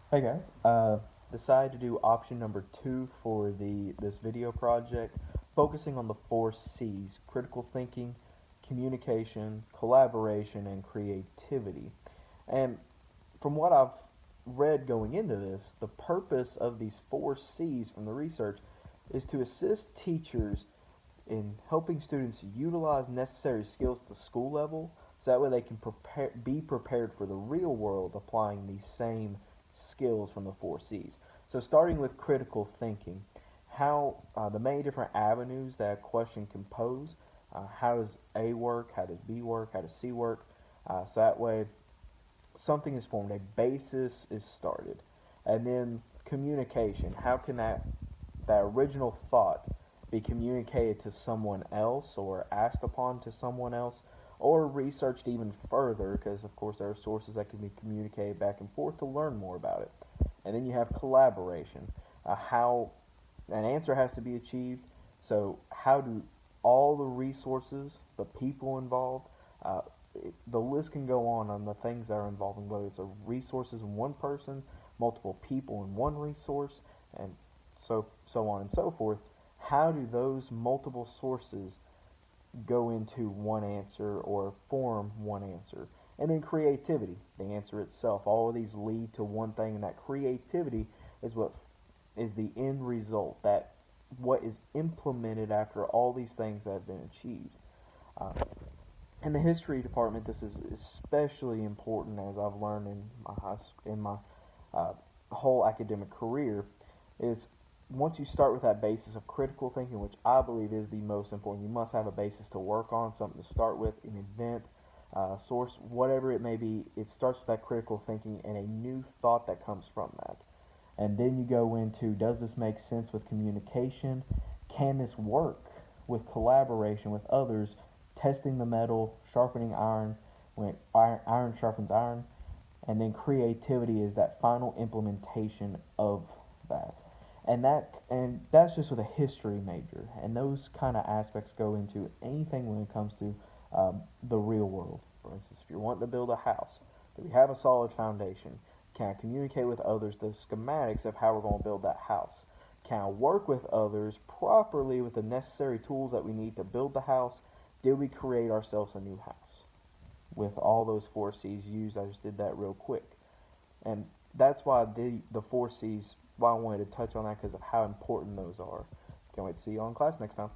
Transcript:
Hey guys, decided to do option number two for this video project, focusing on the four C's: critical thinking, communication, collaboration, and creativity. And from what I've read going into this, the purpose of these four C's from the research is to assist teachers in helping students utilize necessary skills at the school level so that way they can be prepared for the real world applying these same skills from the four C's. So, starting with critical thinking, how the many different avenues that a question can pose. How does A work? How does B work? How does C work? So that way something is formed, a basis is started. And then communication. How can that original thought be communicated to someone else or asked upon to someone else or researched even further because of course there are sources that can be communicated back and forth to learn more about it. And then you have collaboration. How an answer has to be achieved. So how do all the resources, the people involved, uh, the list can go on the things that are involving whether it's a resources in one person, multiple people in one resource, and so on and so forth. How do those multiple sources go into one answer or form one answer? And then creativity, the answer itself. All of these lead to one thing, and that creativity is what is the end result. That what is implemented after all these things have been achieved. Uh, in the history department, this is especially important as I've learned in my uh, whole academic career. Is once you start with that basis of critical thinking, which I believe is the most important, you must have a basis to work on, something to start with, an event, source, whatever it may be. It starts with that critical thinking and a new thought that comes from that. And then you go into, does this make sense with communication? Can this work with collaboration with others, testing the metal, sharpening iron, when iron sharpens iron? And then creativity is that final implementation of that. And that's just with a history major. And those kind of aspects go into anything when it comes to the real world. For instance, if you're wanting to build a house, do we have a solid foundation? Can I communicate with others the schematics of how we're going to build that house? Can I work with others properly with the necessary tools that we need to build the house? Did we create ourselves a new house? With all those four C's used, I just did that real quick. And that's why the four C's, why I wanted to touch on that because of how important those are. Can't wait to see you all in class next time.